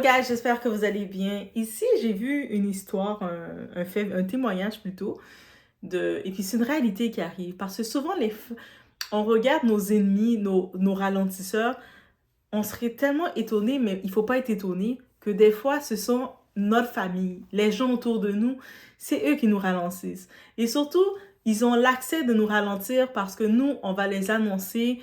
gars, j'espère que vous allez bien. Ici, j'ai vu une histoire, un témoignage plutôt, et puis c'est une réalité qui arrive. Parce que souvent, on regarde nos ennemis, nos ralentisseurs, on serait tellement étonné, mais il faut pas être étonné, que des fois, ce sont notre famille, les gens autour de nous, c'est eux qui nous ralentissent. Et surtout, ils ont l'accès de nous ralentir parce que nous, on va les annoncer.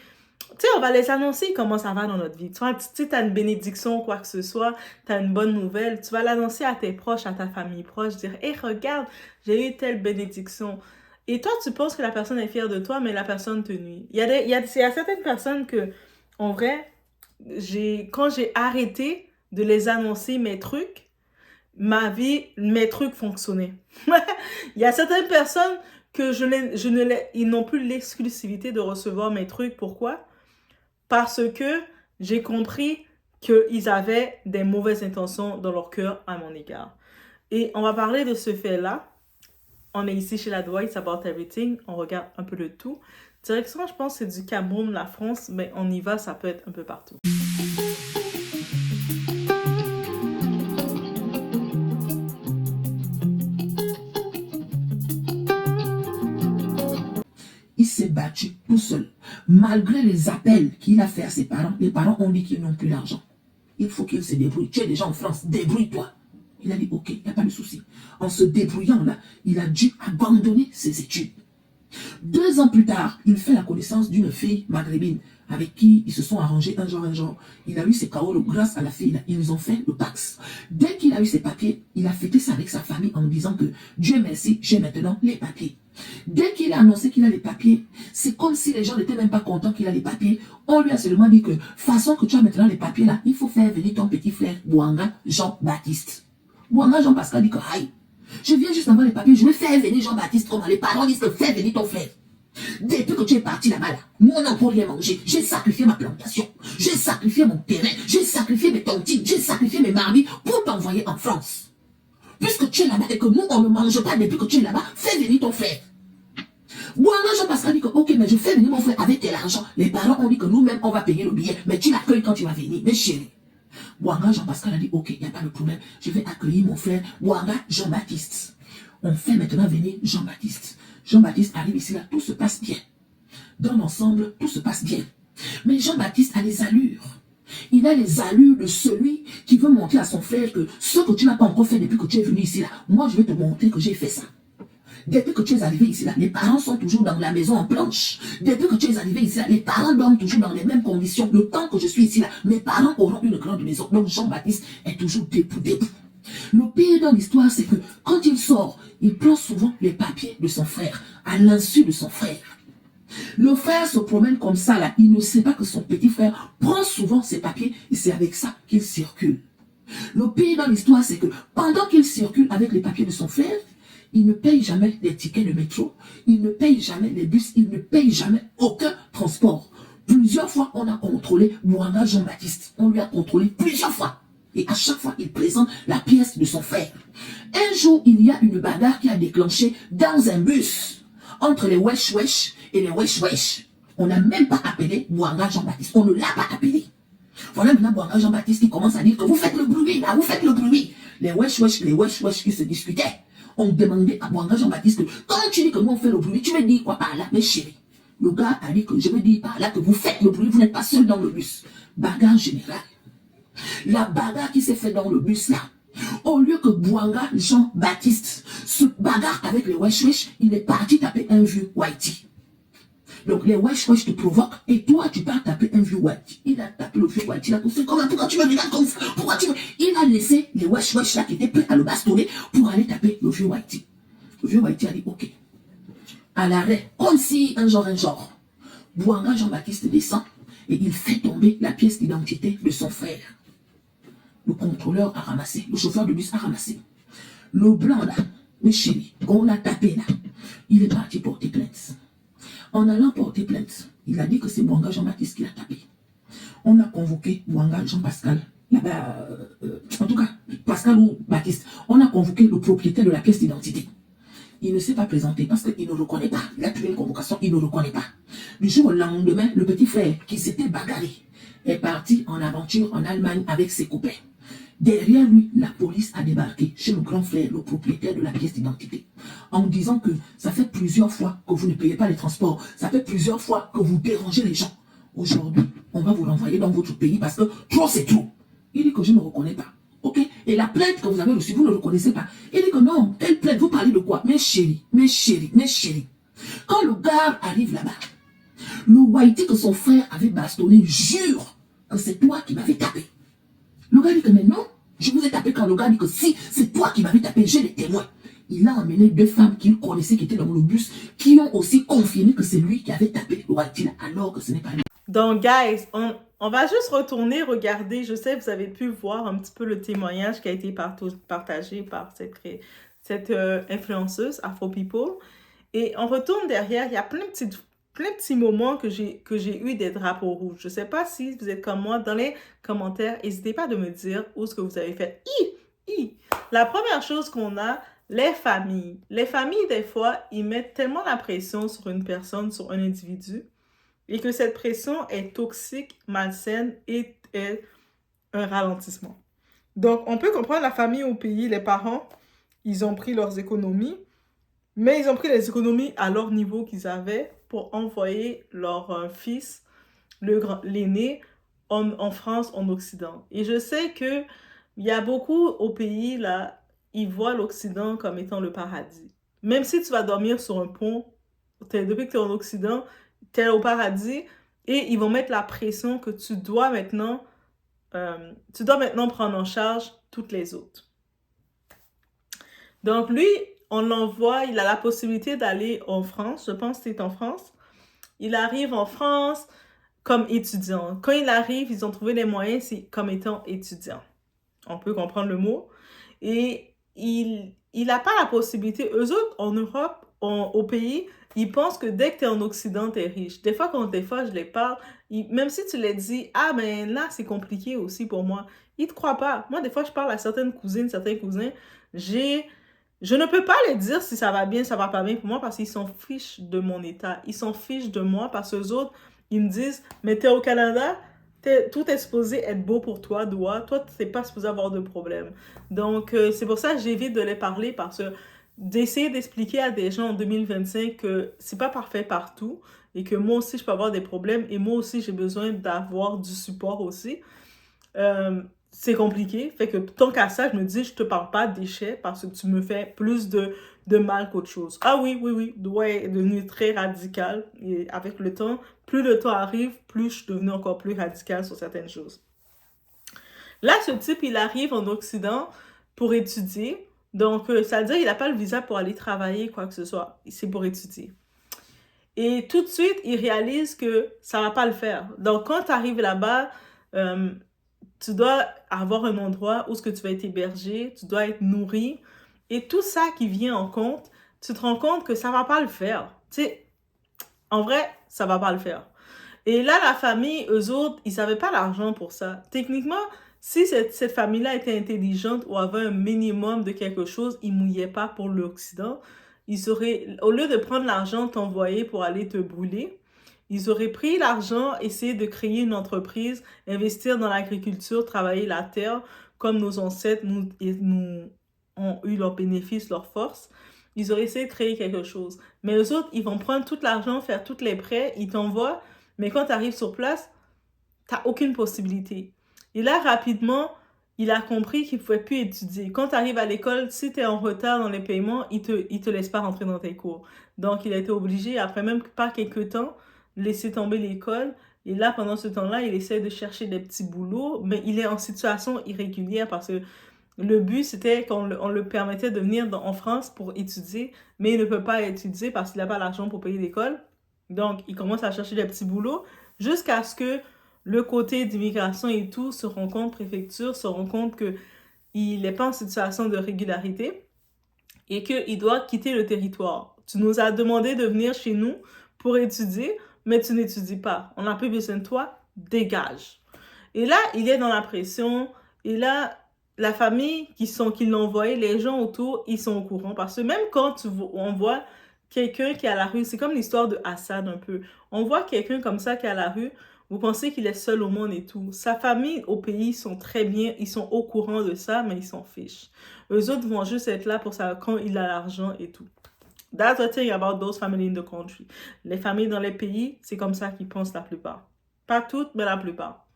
Tu sais, on va les annoncer comment ça va dans notre vie. Tu vois, tu sais, t'as une bénédiction, quoi que ce soit, t'as une bonne nouvelle, tu vas l'annoncer à tes proches, à ta famille proche, dire, hé, regarde, j'ai eu telle bénédiction. Et toi, tu penses que la personne est fière de toi, mais la personne te nuit. Il y a certaines personnes que, en vrai, quand j'ai arrêté de les annoncer mes trucs, mes trucs fonctionnaient. Il y a certaines personnes que ils n'ont plus l'exclusivité de recevoir mes trucs. Pourquoi? Parce que j'ai compris qu'ils avaient des mauvaises intentions dans leur cœur à mon égard. Et on va parler de ce fait-là. On est ici chez la Dwight, It's About Everything. On regarde un peu le tout. Direction, je pense, c'est du Cameroun, la France, mais on y va, ça peut être un peu partout. Il s'est battu tout seul. Malgré les appels qu'il a fait à ses parents, les parents ont dit qu'ils n'ont plus l'argent. Il faut qu'il se débrouille. Tu es déjà en France, débrouille-toi. Il a dit, ok, il n'y a pas de souci. En se débrouillant là, il a dû abandonner ses études. 2 ans plus tard, il fait la connaissance d'une fille maghrébine avec qui ils se sont arrangés un genre. Il a eu ses KO grâce à la fille. Là. Ils ont fait le Pax. Dès qu'il a eu ses papiers, il a fêté ça avec sa famille en disant que Dieu merci, j'ai maintenant les papiers. Dès qu'il a annoncé qu'il a les papiers, c'est comme si les gens n'étaient même pas contents qu'il a les papiers. On lui a seulement dit que, façon que tu as maintenant les papiers là, il faut faire venir ton petit frère Bouanga Jean-Baptiste. Bouanga Jean-Pascal dit que, aïe, je viens juste d'avoir les papiers, je vais faire venir Jean-Baptiste comme les parents disent que fais venir ton frère. Depuis que tu es parti là-bas, là, moi non pour rien manger, j'ai sacrifié ma plantation, j'ai sacrifié mon terrain, j'ai sacrifié mes tontines, j'ai sacrifié mes marmites pour t'envoyer en France. Puisque tu es là-bas et que nous on ne mange pas depuis que tu es là-bas, fais venir ton frère. Bouanga Jean-Pascal dit que ok, mais je fais venir mon frère avec tel argent. Les parents ont dit que nous-mêmes on va payer le billet, mais tu l'accueilles quand tu vas venir, mes chéris. Bouanga Jean-Pascal a dit ok, il n'y a pas de problème, je vais accueillir mon frère Bouanga Jean-Baptiste. On fait maintenant venir Jean-Baptiste. Jean-Baptiste arrive ici, là, tout se passe bien. Dans l'ensemble, tout se passe bien. Mais Jean-Baptiste a les allures. Il a les allures de celui qui veut montrer à son frère que ce que tu n'as pas encore fait depuis que tu es venu ici, là, moi je vais te montrer que j'ai fait ça. Depuis que tu es arrivé ici, là, les parents sont toujours dans la maison en planche. Depuis que tu es arrivé ici, là, les parents dorment toujours dans les mêmes conditions. Le temps que je suis ici, là, mes parents auront une grande maison. Donc Jean-Baptiste est toujours debout. Le pire dans l'histoire, c'est que quand il sort, il prend souvent les papiers de son frère, à l'insu de son frère. Le frère se promène comme ça, là. Il ne sait pas que son petit frère prend souvent ses papiers et c'est avec ça qu'il circule. Le pire dans l'histoire, c'est que pendant qu'il circule avec les papiers de son frère, il ne paye jamais les tickets de métro, il ne paye jamais les bus, il ne paye jamais aucun transport. Plusieurs fois, on a contrôlé Bouanga Jean-Baptiste. On lui a contrôlé plusieurs fois. Et à chaque fois, il présente la pièce de son frère. Un jour, il y a une bagarre qui a déclenché dans un bus entre les Wesh Wesh et les Wesh Wesh. On n'a même pas appelé Bouanga Jean-Baptiste. On ne l'a pas appelé. Voilà maintenant Bouanga Jean-Baptiste qui commence à dire que vous faites le bruit, là, vous faites le bruit. Les Wesh Wesh qui se discutaient. On demandait à Bouanga Jean-Baptiste que quand tu dis que nous on fait le bruit, tu veux dire quoi par là, mes chéris? Le gars a dit que je veux dire par là que vous faites le bruit, vous n'êtes pas seul dans le bus. Bagarre générale. La bagarre qui s'est faite dans le bus là, au lieu que Bouanga Jean-Baptiste se bagarre avec les Wesh Wesh, il est parti taper un vieux Whitey. Donc les Wesh Wesh te provoquent et toi tu pars taper un vieux Whitey. Il a tapé le vieux Whitey là pour faire comment? Pourquoi tu me regardes comme ça? Pourquoi tu me... Il a laissé les Wesh Wesh là qui étaient prêts à le bastonner pour aller taper le vieux Whitey. Le vieux Whitey a dit ok. À l'arrêt, comme si un genre. Bouanga Jean-Baptiste descend et il fait tomber la pièce d'identité de son frère. Le contrôleur a ramassé, le chauffeur de bus a ramassé. Le blanc là, mes chéris, qu'on a tapé là, il est parti porter plainte. En allant porter plainte, il a dit que c'est Bouanga Jean-Baptiste qui l'a tapé. On a convoqué Bouanga Jean-Pascal, là-bas, en tout cas, Pascal ou Baptiste. On a convoqué le propriétaire de la pièce d'identité. Il ne s'est pas présenté parce qu'il ne reconnaît pas. Il a trouvé une convocation, il ne reconnaît pas. Du jour au lendemain, le petit frère qui s'était bagarré est parti en aventure en Allemagne avec ses copains. Derrière lui, la police a débarqué chez le grand frère, le propriétaire de la pièce d'identité, en disant que ça fait plusieurs fois que vous ne payez pas les transports, ça fait plusieurs fois que vous dérangez les gens. Aujourd'hui, on va vous renvoyer dans votre pays parce que trop c'est trop. Il dit que je ne reconnais pas. Ok? Et la plainte que vous avez reçue, vous ne reconnaissez pas. Il dit que non, quelle plainte? Vous parlez de quoi? Mes chéris, mes chéris, mes chéris. Quand le gars arrive là-bas, le Whitey que son frère avait bastonné jure que c'est toi qui m'avais tapé. Le gars dit que mais non, je vous ai tapé quand le gars dit que si, c'est toi qui m'avais tapé, j'ai les témoins. Il a emmené deux femmes qu'il connaissait qui étaient dans le bus, qui ont aussi confirmé que c'est lui qui avait tapé le Whitey alors que ce n'est pas lui. Donc, guys, on va juste retourner regarder. Je sais que vous avez pu voir un petit peu le témoignage qui a été partagé par cette influenceuse Afro People. Et on retourne derrière, il y a plein de petits moments que j'ai eu des drapeaux rouges. Je ne sais pas si vous êtes comme moi. Dans les commentaires, n'hésitez pas de me dire où ce que vous avez fait. La première chose qu'on a, les familles. Les familles, des fois, ils mettent tellement la pression sur une personne, sur un individu, et que cette pression est toxique, malsaine et est un ralentissement. Donc, on peut comprendre la famille au pays, les parents, ils ont pris leurs économies, mais ils ont pris les économies à leur niveau qu'ils avaient pour envoyer leur fils, l'aîné, en France, en Occident. Et je sais qu'il y a beaucoup au pays, là, ils voient l'Occident comme étant le paradis. Même si tu vas dormir sur un pont, depuis que tu es en Occident, tu es au paradis, et ils vont mettre la pression que tu dois maintenant prendre en charge toutes les autres. Donc lui, on l'envoie, il a la possibilité d'aller en France, je pense que c'est en France. Il arrive en France comme étudiant. Quand il arrive, ils ont trouvé les moyens comme étant étudiant. On peut comprendre le mot. Et il n'a pas la possibilité. Eux autres, en Europe, au pays, ils pensent que dès que tu es en Occident, tu es riche. Des fois, je les parle, même si tu les dis, ah, ben là, c'est compliqué aussi pour moi, ils ne te croient pas. Moi, des fois, je parle à certaines cousines, certains cousins, je ne peux pas les dire si ça va bien, ça va pas bien pour moi parce qu'ils s'en fichent de mon état. Ils s'en fichent de moi parce que les autres, ils me disent, mais t'es au Canada, tout est supposé être beau pour toi, toi, t'es pas supposé avoir de problème. Donc, c'est pour ça que j'évite de les parler parce que d'essayer d'expliquer à des gens en 2025 que c'est pas parfait partout et que moi aussi, je peux avoir des problèmes et moi aussi, j'ai besoin d'avoir du support aussi. C'est compliqué. Fait que tant qu'à ça, je me dis, je te parle pas de déchets parce que tu me fais plus de mal qu'autre chose. Ah oui, ouais, devenu très radical. Et avec le temps, plus le temps arrive, plus je suis devenue encore plus radicale sur certaines choses. Là, ce type, il arrive en Occident pour étudier. Donc, ça veut dire qu'il n'a pas le visa pour aller travailler, quoi que ce soit. C'est pour étudier. Et tout de suite, il réalise que ça ne va pas le faire. Donc, quand tu arrives là-bas, tu dois avoir un endroit où ce que tu vas être hébergé, tu dois être nourri. Et tout ça qui vient en compte, tu te rends compte que ça ne va pas le faire. Tu sais, en vrai, ça ne va pas le faire. Et là, la famille, eux autres, ils n'avaient pas l'argent pour ça. Techniquement, si cette famille-là était intelligente ou avait un minimum de quelque chose, ils ne mouillaient pas pour l'Occident. Ils auraient, au lieu de prendre l'argent t'envoyer pour aller te brûler, ils auraient pris l'argent, essayé de créer une entreprise, investir dans l'agriculture, travailler la terre, comme nos ancêtres nous ont eu leurs bénéfices, leurs forces. Ils auraient essayé de créer quelque chose. Mais eux autres, ils vont prendre tout l'argent, faire tous les prêts, ils t'envoient, mais quand tu arrives sur place, tu n'as aucune possibilité. Et là, rapidement, il a compris qu'il ne pouvait plus étudier. Quand tu arrives à l'école, si tu es en retard dans les paiements, il te laisse pas rentrer dans tes cours. Donc, il a été obligé, après même pas quelques temps, laisser tomber l'école. Et là, pendant ce temps-là, il essaie de chercher des petits boulots, mais il est en situation irrégulière parce que le but, c'était qu'on le permettait de venir en France pour étudier, mais il ne peut pas étudier parce qu'il n'a pas l'argent pour payer l'école. Donc, il commence à chercher des petits boulots jusqu'à ce que le côté d'immigration et tout se rend compte, préfecture, se rend compte qu'il n'est pas en situation de régularité et qu'il doit quitter le territoire. Tu nous as demandé de venir chez nous pour étudier, mais tu n'étudies pas. On n'a plus besoin de toi, dégage. Et là, il est dans la pression. Et là, la famille qui l'ont envoyé, les gens autour, ils sont au courant. Parce que même quand on voit quelqu'un qui est à la rue, c'est comme l'histoire de Hassan un peu. On voit quelqu'un comme ça qui est à la rue. Vous pensez qu'il est seul au monde et tout. Sa famille au pays sont très bien, ils sont au courant de ça, mais ils s'en fichent. Eux autres vont juste être là pour ça quand il a l'argent et tout. That's the thing about those families in the country. Les familles dans les pays, c'est comme ça qu'ils pensent la plupart. Pas toutes, mais la plupart.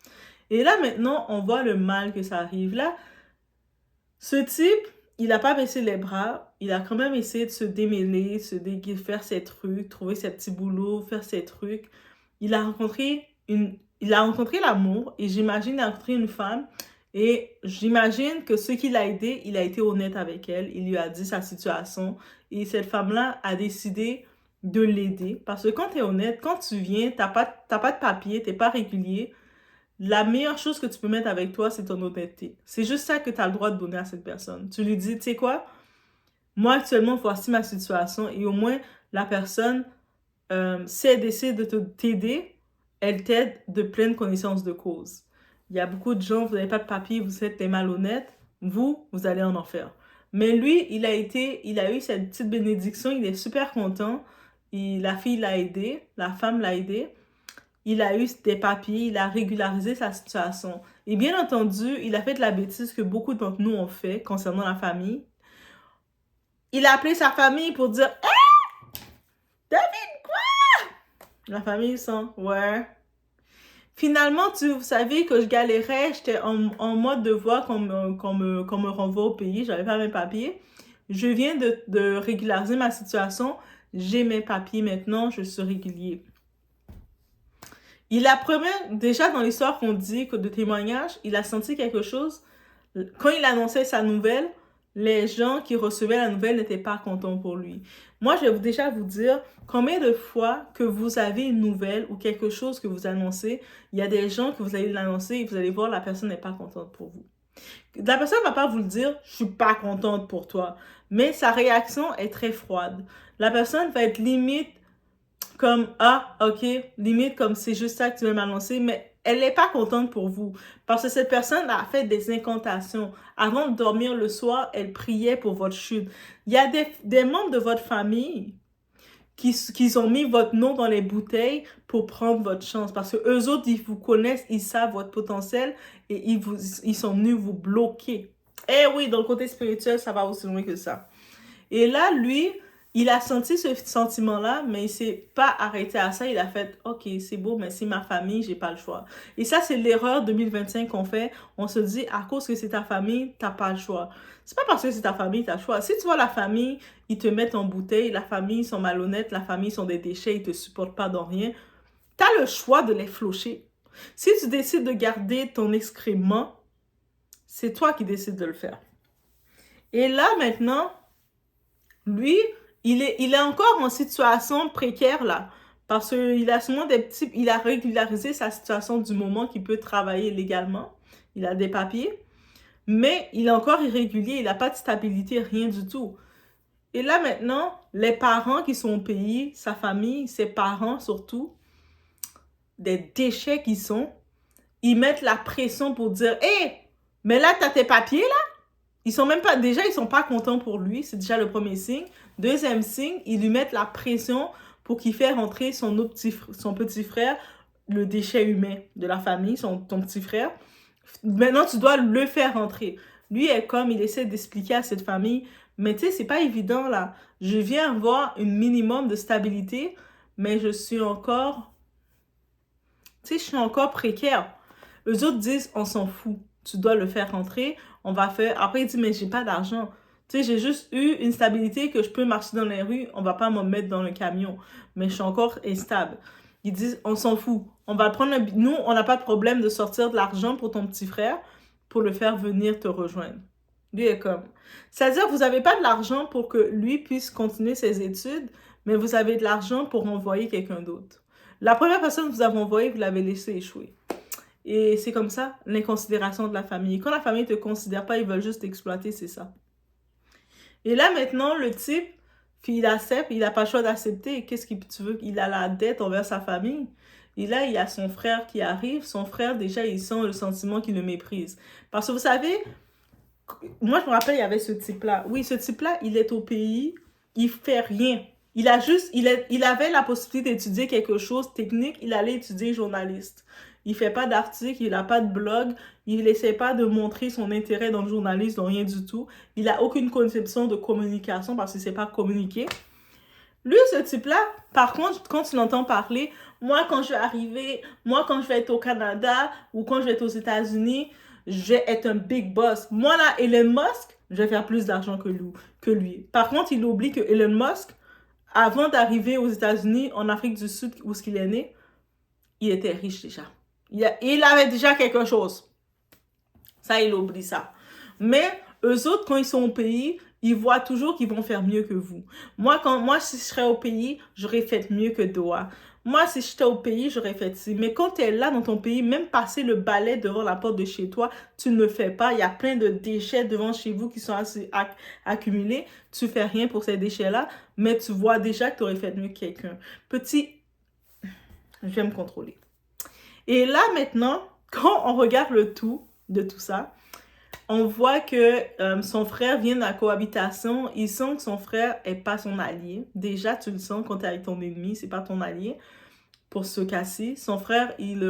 Et là, maintenant, on voit le mal que ça arrive. Là, ce type, il n'a pas baissé les bras. Il a quand même essayé de se démêler, faire ses trucs, trouver ses petits boulots, faire ses trucs. Il a rencontré l'amour et j'imagine qu'il a rencontré une femme et j'imagine que ce qui l'a aidé, il a été honnête avec elle. Il lui a dit sa situation et cette femme-là a décidé de l'aider. Parce que quand tu es honnête, quand tu viens, t'as pas de papier, t'es pas régulier, la meilleure chose que tu peux mettre avec toi, c'est ton honnêteté. C'est juste ça que tu as le droit de donner à cette personne. Tu lui dis, tu sais quoi, moi actuellement, voici ma situation et au moins la personne, si elle décide de t'aider, elle t'aide de pleine connaissance de cause. Il y a beaucoup de gens, vous n'avez pas de papier, vous êtes des malhonnêtes, vous allez en enfer. Mais lui, il a eu cette petite bénédiction, il est super content. La fille l'a aidé, la femme l'a aidé. Il a eu des papiers, il a régularisé sa situation. Et bien entendu, il a fait de la bêtise que beaucoup d'entre nous ont fait concernant la famille. Il a appelé sa famille pour dire « Hey! David, quoi? » La famille, ils sont « Ouais. » Finalement, vous savez que je galérais, j'étais en mode de voir qu'on me renvoie au pays, j'avais pas mes papiers. Je viens de régulariser ma situation, j'ai mes papiers maintenant, je suis régulier. Il a promis, déjà dans l'histoire qu'on dit, que de témoignage, il a senti quelque chose. Quand il annonçait sa nouvelle, les gens qui recevaient la nouvelle n'étaient pas contents pour lui. Moi, je vais déjà vous dire combien de fois que vous avez une nouvelle ou quelque chose que vous annoncez, il y a des gens que vous allez l'annoncer et vous allez voir la personne n'est pas contente pour vous. La personne ne va pas vous le dire « je suis pas contente pour toi », mais sa réaction est très froide. La personne va être limite comme « ah, ok », limite comme « c'est juste ça que tu veux m'annoncer », mais elle n'est pas contente pour vous. Parce que cette personne a fait des incantations. Avant de dormir le soir, elle priait pour votre chute. Il y a des membres de votre famille qui ont mis votre nom dans les bouteilles pour prendre votre chance. Parce que eux autres, ils vous connaissent, ils savent votre potentiel et ils sont venus vous bloquer. Eh oui, dans le côté spirituel, ça va aussi loin que ça. Et là, lui, il a senti ce sentiment-là, mais il ne s'est pas arrêté à ça. Il a fait « Ok, c'est beau, mais c'est ma famille, j'ai pas le choix. » Et ça, c'est l'erreur 2025 qu'on fait. On se dit, à cause que c'est ta famille, t'as pas le choix. C'est pas parce que c'est ta famille, t'as le choix. Si tu vois la famille, ils te mettent en bouteille, la famille, ils sont malhonnêtes, la famille, ils sont des déchets, ils te supportent pas dans rien, t'as le choix de les flocher. Si tu décides de garder ton excrément, c'est toi qui décides de le faire. Et là, maintenant, lui, il est encore en situation précaire là. Parce qu'il a souvent il a régularisé sa situation du moment qu'il peut travailler légalement. Il a des papiers. Mais il est encore irrégulier, il n'a pas de stabilité, rien du tout. Et là maintenant, les parents qui sont au pays, sa famille, ses parents surtout, des déchets qui sont, ils mettent la pression pour dire « Hé, mais là, t'as tes papiers là? » Ils sont même pas, déjà, ils sont pas contents pour lui. C'est déjà le premier signe. Deuxième signe, ils lui mettent la pression pour qu'il fasse rentrer son petit frère, le déchet humain de la famille, ton petit frère. Maintenant, tu dois le faire rentrer. Lui est comme, il essaie d'expliquer à cette famille, mais tu sais, c'est pas évident là. Je viens avoir un minimum de stabilité, mais je suis encore, tu sais, je suis encore précaire. Eux autres disent, on s'en fout. Tu dois le faire rentrer. On va faire. Après, il dit, mais j'ai pas d'argent. Tu sais, j'ai juste eu une stabilité que je peux marcher dans les rues. On va pas me mettre dans le camion. Mais je suis encore instable. Ils disent, on s'en fout. On va prendre Nous, on n'a pas de problème de sortir de l'argent pour ton petit frère pour le faire venir te rejoindre. Lui est comme. C'est-à-dire que vous n'avez pas de l'argent pour que lui puisse continuer ses études, mais vous avez de l'argent pour envoyer quelqu'un d'autre. La première personne que vous avez envoyée, vous l'avez laissé échouer. Et c'est comme ça, l'inconsidération de la famille. Quand la famille ne te considère pas, ils veulent juste t'exploiter, c'est ça. Et là, maintenant, le type, il accepte, il n'a pas le choix d'accepter. Qu'est-ce que tu veux? Il a la dette envers sa famille. Et là, il y a son frère qui arrive. Son frère, déjà, il sent le sentiment qu'il le méprise. Parce que vous savez, moi, je me rappelle, il y avait ce type-là. Oui, ce type-là, il est au pays, il fait rien. il avait la possibilité d'étudier quelque chose technique, il allait étudier journaliste. Il fait pas d'article, il a pas de blog, il essaie pas de montrer son intérêt dans le journalisme, dans rien du tout. Il a aucune conception de communication parce qu'il sait pas communiquer. Lui, ce type-là, par contre, quand tu l'entends parler, moi, quand je vais arriver, moi, quand je vais être au Canada ou quand je vais être aux États-Unis, je vais être un big boss. Moi, là, Elon Musk, je vais faire plus d'argent que lui. Par contre, il oublie que Elon Musk, avant d'arriver aux États-Unis, en Afrique du Sud, où est-ce qu'il est né, il était riche déjà. Il avait déjà quelque chose. Ça, il oublie ça. Mais eux autres, quand ils sont au pays, ils voient toujours qu'ils vont faire mieux que vous. Moi, si je serais au pays, j'aurais fait mieux que Doha. Moi, si j'étais au pays, j'aurais fait ci. Mais quand tu es là dans ton pays, même passer le balai devant la porte de chez toi, tu ne le fais pas. Il y a plein de déchets devant chez vous qui sont accumulés. Tu fais rien pour ces déchets-là, mais tu vois déjà que tu aurais fait mieux que quelqu'un. Petit, je vais me contrôler. Et là, maintenant, quand on regarde le tout de tout ça, on voit que son frère vient de la cohabitation. Il sent que son frère n'est pas son allié. Déjà, tu le sens quand tu es avec ton ennemi, c'est pas ton allié. Pour ce cas-ci, son frère, il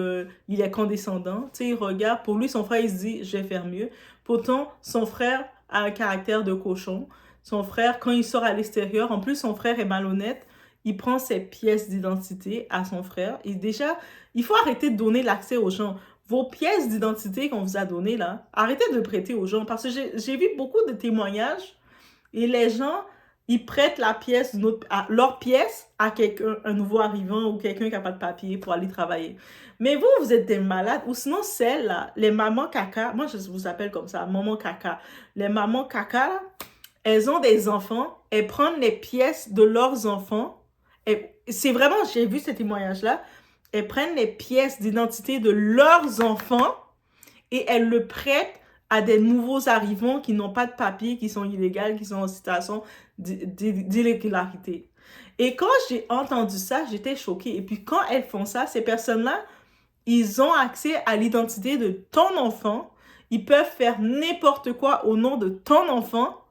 est condescendant. Tu sais, il regarde. Pour lui, son frère, il se dit, je vais faire mieux. Pourtant, son frère a un caractère de cochon. Son frère, quand il sort à l'extérieur, en plus, son frère est malhonnête. Il prend ses pièces d'identité à son frère. Et déjà, il faut arrêter de donner l'accès aux gens. Vos pièces d'identité qu'on vous a données, là, arrêtez de le prêter aux gens. Parce que j'ai vu beaucoup de témoignages et les gens, ils prêtent leur pièce à quelqu'un, un nouveau arrivant ou quelqu'un qui n'a pas de papier pour aller travailler. Mais vous êtes des malades. Ou sinon, celles-là, les mamans caca, moi je vous appelle comme ça, maman caca. Les mamans caca, là, elles ont des enfants, elles prennent les pièces de leurs enfants. C'est vraiment, j'ai vu ce témoignage-là, elles prennent les pièces d'identité de leurs enfants et elles le prêtent à des nouveaux arrivants qui n'ont pas de papier, qui sont illégaux, qui sont en situation d'irrégularité. Et quand j'ai entendu ça, j'étais choquée. Et puis quand elles font ça, ces personnes-là, ils ont accès à l'identité de ton enfant. Ils peuvent faire n'importe quoi au nom de ton enfant.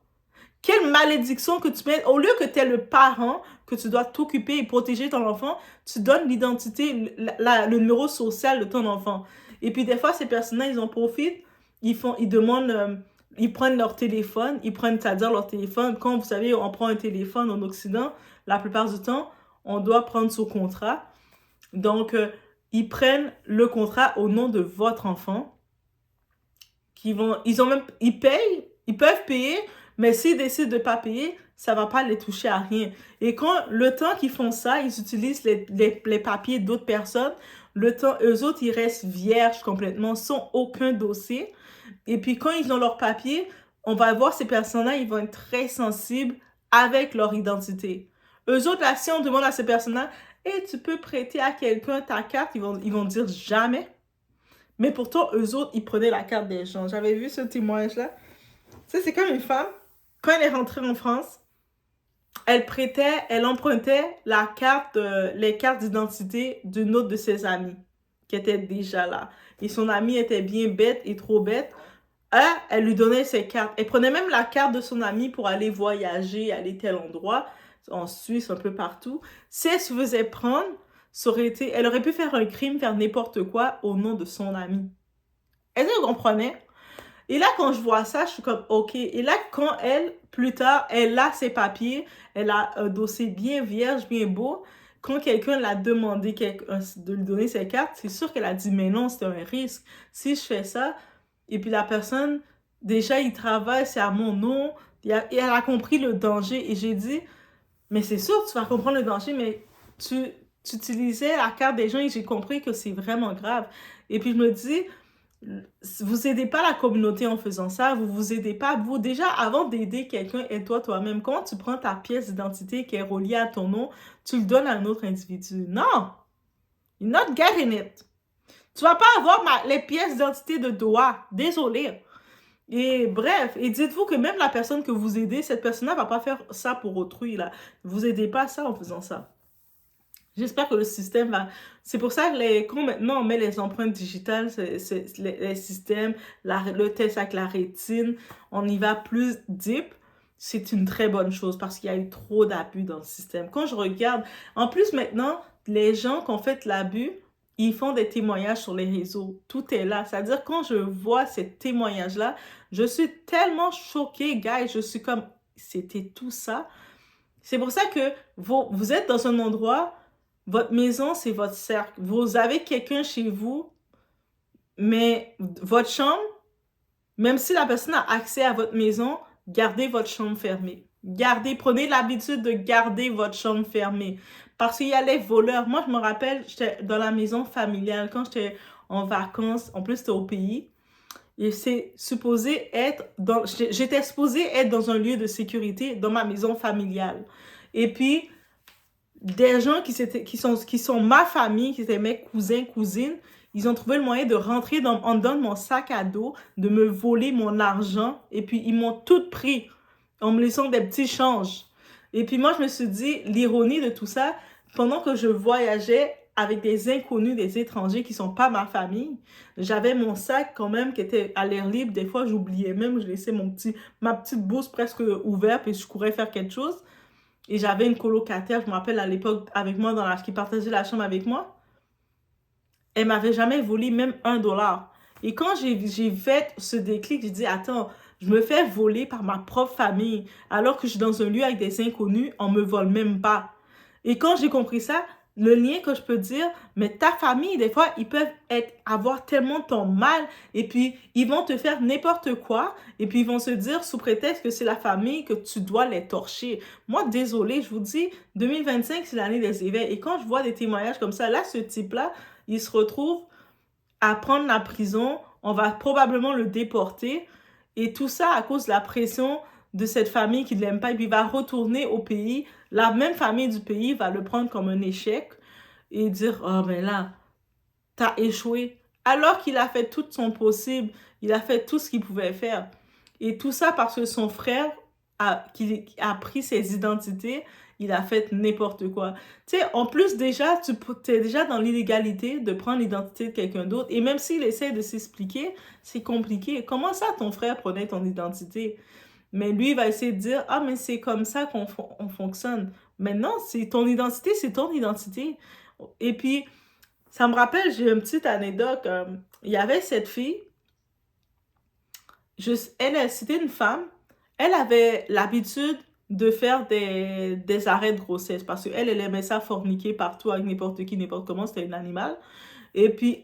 Quelle malédiction que tu mets. Au lieu que tu es le parent, que tu dois t'occuper et protéger ton enfant, tu donnes l'identité, le numéro social de ton enfant. Et puis des fois, ces personnes-là, ils en profitent. Ils demandent, ils prennent leur téléphone, c'est-à-dire leur téléphone. Quand vous savez, on prend un téléphone en Occident, la plupart du temps, on doit prendre son contrat. Donc, ils prennent le contrat au nom de votre enfant. Ils payent, ils peuvent payer, mais s'ils décident de ne pas payer, ça ne va pas les toucher à rien. Et quand le temps qu'ils font ça, ils utilisent les papiers d'autres personnes. Le temps, eux autres, ils restent vierges complètement, sans aucun dossier. Et puis quand ils ont leur papier, on va voir ces personnes-là, ils vont être très sensibles avec leur identité. Eux autres, là, si on demande à ces personnes-là, hey, tu peux prêter à quelqu'un ta carte, ils vont dire jamais. Mais pourtant, eux autres, ils prenaient la carte des gens. J'avais vu ce témoignage-là. Tu sais, c'est comme une femme, quand elle est rentrée en France, elle empruntait les cartes d'identité d'une autre de ses amies qui était déjà là. Et son amie était bien bête et trop bête. Elle lui donnait ses cartes. Elle prenait même la carte de son amie pour aller voyager, aller tel endroit, en Suisse, un peu partout. Si elle se faisait prendre, elle aurait pu faire un crime, faire n'importe quoi au nom de son amie. Est-ce que vous comprenez? Et là, quand je vois ça, je suis comme, OK. Et là, quand plus tard, elle a ses papiers, elle a un dossier bien vierge, bien beau, quand quelqu'un l'a demandé de lui donner ses cartes, c'est sûr qu'elle a dit, mais non, c'est un risque. Si je fais ça, et puis la personne, déjà, il travaille, c'est à mon nom, et elle a compris le danger. Et j'ai dit, mais c'est sûr, tu vas comprendre le danger, mais tu utilisais la carte des gens et j'ai compris que c'est vraiment grave. Et puis je me dis, vous aidez pas la communauté en faisant ça, vous aidez pas, vous déjà avant d'aider quelqu'un, aide-toi toi-même. Comment tu prends ta pièce d'identité qui est reliée à ton nom, tu le donnes à un autre individu? Non! You're not getting it. Tu vas pas avoir les pièces d'identité de Doha. Désolé. Et bref, et dites-vous que même la personne que vous aidez, cette personne-là va pas faire ça pour autrui, là. Vous aidez pas ça en faisant ça. J'espère que le système va... C'est pour ça que quand maintenant on met les empreintes digitales, les systèmes, le test avec la rétine, on y va plus deep. c'est une très bonne chose parce qu'il y a eu trop d'abus dans le système. Quand je regarde, en plus maintenant, les gens qui ont fait l'abus, ils font des témoignages sur les réseaux. Tout est là. C'est-à-dire, quand je vois ces témoignages-là, je suis tellement choquée, guys. Je suis comme, c'était tout ça. C'est pour ça que vous êtes dans un endroit, votre maison, c'est votre cercle. Vous avez quelqu'un chez vous, mais votre chambre, même si la personne a accès à votre maison, gardez votre chambre fermée. Prenez l'habitude de garder votre chambre fermée. Parce qu'il y a les voleurs. Moi, je me rappelle, j'étais dans la maison familiale quand j'étais en vacances. En plus, c'était au pays. Et c'est supposé être j'étais supposée être dans un lieu de sécurité dans ma maison familiale. Et puis, des gens qui sont ma famille, qui étaient mes cousins, cousines, ils ont trouvé le moyen de rentrer en dedans de mon sac à dos, de me voler mon argent, et puis ils m'ont tout pris en me laissant des petits changes. Et puis moi, je me suis dit, l'ironie de tout ça, pendant que je voyageais avec des inconnus, des étrangers qui sont pas ma famille, j'avais mon sac quand même qui était à l'air libre. Des fois, j'oubliais même, je laissais ma petite bourse presque ouverte et je courais faire quelque chose. Et j'avais une colocataire, je me rappelle à l'époque, avec moi, qui partageait la chambre avec moi. Elle m'avait jamais volé même $1. Et quand j'ai fait ce déclic, j'ai dit, attends, je me fais voler par ma propre famille, alors que je suis dans un lieu avec des inconnus, on me vole même pas. Et quand j'ai compris ça, le lien que je peux dire, mais ta famille, des fois, ils peuvent avoir tellement ton mal, et puis ils vont te faire n'importe quoi, et puis ils vont se dire, sous prétexte que c'est la famille, que tu dois les torcher. Moi, désolé, je vous dis, 2025, c'est l'année des éveils, et quand je vois des témoignages comme ça, là, ce type-là, il se retrouve à prendre la prison, on va probablement le déporter, et tout ça à cause de la pression de cette famille qui ne l'aime pas, et puis il va retourner au pays, la même famille du pays va le prendre comme un échec, et dire, oh ben là, t'as échoué, alors qu'il a fait tout son possible, il a fait tout ce qu'il pouvait faire, et tout ça parce que son frère qui a pris ses identités, il a fait n'importe quoi. Tu sais, en plus, déjà, tu es déjà dans l'illégalité de prendre l'identité de quelqu'un d'autre. Et même s'il essaie de s'expliquer, c'est compliqué. Comment ça, ton frère prenait ton identité? Mais lui, il va essayer de dire, ah, mais c'est comme ça on fonctionne. Mais non, c'est ton identité, c'est ton identité. Et puis, ça me rappelle, j'ai une petite anecdote. Il y avait cette fille, c'était une femme, elle avait l'habitude de faire des arrêts de grossesse parce qu'elle, elle aimait ça forniquer partout avec n'importe qui, n'importe comment, c'était une animal. Et puis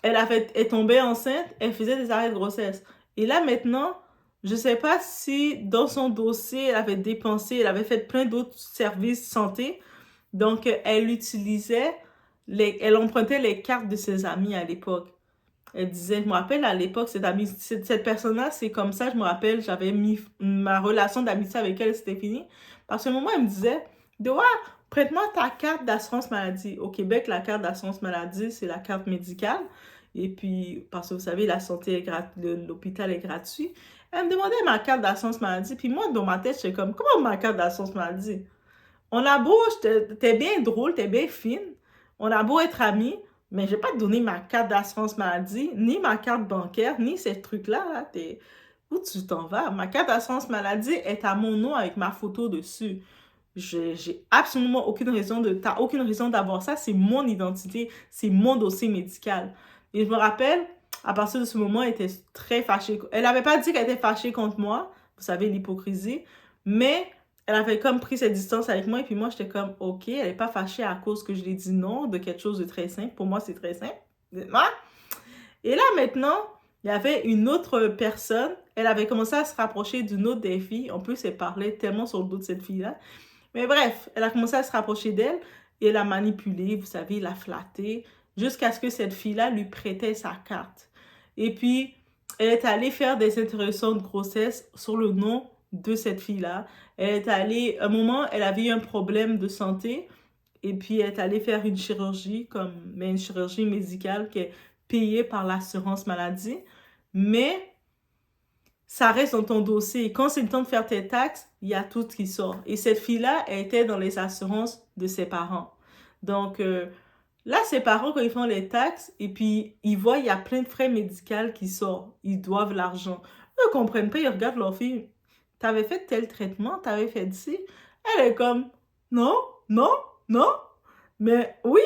est tombée enceinte, elle faisait des arrêts de grossesse. Et là maintenant, je sais pas si dans son dossier, elle avait fait plein d'autres services santé. Donc, elle empruntait les cartes de ses amis à l'époque. Elle disait, je me rappelle à l'époque, cette personne-là, c'est comme ça, je me rappelle, j'avais mis ma relation d'amitié avec elle, c'était fini. Parce qu'à un moment, elle me disait, de ouais, prête-moi ta carte d'assurance maladie. Au Québec, la carte d'assurance maladie, c'est la carte médicale. Et puis, parce que vous savez, la santé est gratuite, l'hôpital est gratuit. Elle me demandait ma carte d'assurance maladie. Puis moi, dans ma tête, j'étais comme, comment ma carte d'assurance maladie? On a beau, t'es bien drôle, t'es bien fine. On a beau être amis, mais je vais pas te donner ma carte d'assurance maladie, ni ma carte bancaire, ni ces trucs-là. Là, où tu t'en vas? Ma carte d'assurance maladie est à mon nom avec ma photo dessus. J'ai absolument aucune raison t'as aucune raison d'avoir ça. C'est mon identité, c'est mon dossier médical. Et je me rappelle, à partir de ce moment, elle était très fâchée. Elle n'avait pas dit qu'elle était fâchée contre moi. Vous savez, l'hypocrisie. Mais elle avait comme pris cette distance avec moi. Et puis moi, j'étais comme, OK, elle n'est pas fâchée à cause que je lui ai dit non de quelque chose de très simple. Pour moi, c'est très simple. Et là, maintenant, il y avait une autre personne. Elle avait commencé à se rapprocher d'une autre des filles. En plus, elle parlait tellement sur le dos de cette fille-là. Mais bref, elle a commencé à se rapprocher d'elle et l'a manipulée, vous savez, l'a flattée, jusqu'à ce que cette fille-là lui prêtait sa carte. Et puis, elle est allée faire des interruptions de grossesse sur le nom de cette fille-là. Elle est allée, à un moment, elle avait eu un problème de santé et puis elle est allée faire une chirurgie, mais une chirurgie médicale qui est payée par l'assurance maladie. Mais ça reste dans ton dossier. Quand c'est le temps de faire tes taxes, il y a tout qui sort. Et cette fille-là, elle était dans les assurances de ses parents. Donc, là, ses parents, quand ils font les taxes, et puis ils voient, il y a plein de frais médicaux qui sortent. Ils doivent l'argent. Eux ne comprennent pas, ils regardent leur fille. t'avais fait tel traitement, t'avais fait ci. Elle est comme, non, non, non, mais oui,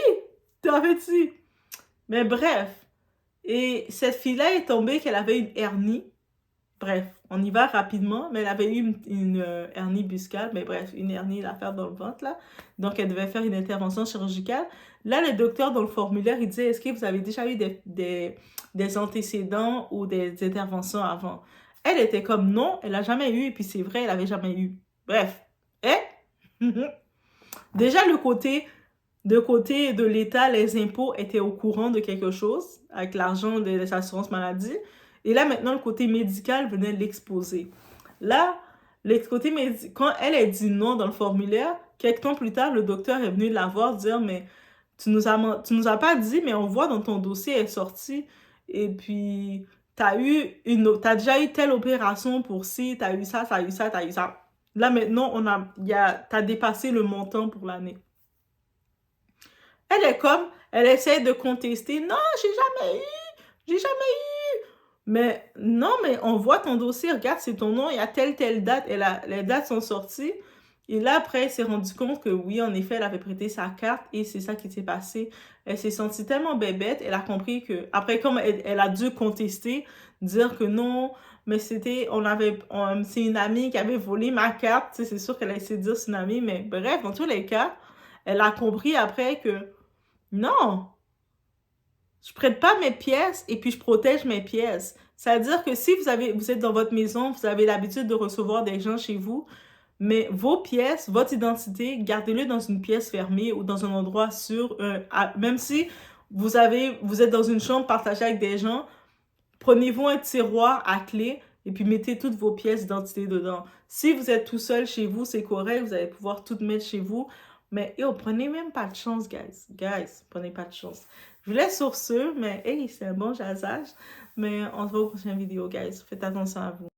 t'as fait ci. Mais bref, et cette fille-là est tombée qu'elle avait une hernie. Bref, on y va rapidement, mais elle avait eu une hernie buscale, mais bref, une hernie, l'affaire dans le ventre, là. Donc, elle devait faire une intervention chirurgicale. Là, le docteur, dans le formulaire, il disait, est-ce que vous avez déjà eu des antécédents ou des interventions avant? Elle était comme, non, elle n'a jamais eu, et puis c'est vrai, elle n'avait jamais eu. Bref, eh? Déjà, de côté de l'État, les impôts étaient au courant de quelque chose avec l'argent des assurances maladie. Et là, maintenant, le côté médical venait l'exposer. Là, quand elle a dit non dans le formulaire, quelques temps plus tard, le docteur est venu la voir dire, mais tu nous as pas dit, mais on voit dans ton dossier, elle est sortie. Et puis, t'as déjà eu telle opération pour ci, t'as eu ça, t'as eu ça, t'as eu ça. Là, maintenant, t'as dépassé le montant pour l'année. Elle est comme, elle essaie de contester. Non, j'ai jamais eu. Mais non, mais on voit ton dossier, regarde, c'est ton nom, il y a telle date, les dates sont sorties. Et là, après, elle s'est rendue compte que oui, en effet, elle avait prêté sa carte et c'est ça qui s'est passé. Elle s'est sentie tellement bébête, elle a compris que, après, comme elle a dû contester, dire que non, mais c'est une amie qui avait volé ma carte. Tu sais, c'est sûr qu'elle a essayé de dire c'est une amie, mais bref, dans tous les cas, elle a compris après que non, je prête pas mes pièces et puis je protège mes pièces. C'est-à-dire que si vous êtes dans votre maison, vous avez l'habitude de recevoir des gens chez vous, mais vos pièces, votre identité, gardez-le dans une pièce fermée ou dans un endroit sûr. Même si vous êtes dans une chambre partagée avec des gens, prenez-vous un tiroir à clé et puis mettez toutes vos pièces d'identité dedans. Si vous êtes tout seul chez vous, c'est correct, vous allez pouvoir tout mettre chez vous. Mais prenez même pas de chance, guys. Guys, prenez pas de chance. Je vous laisse sur ce, mais hey, c'est un bon jasage. Mais on se voit aux prochaines vidéos, guys. Faites attention à vous.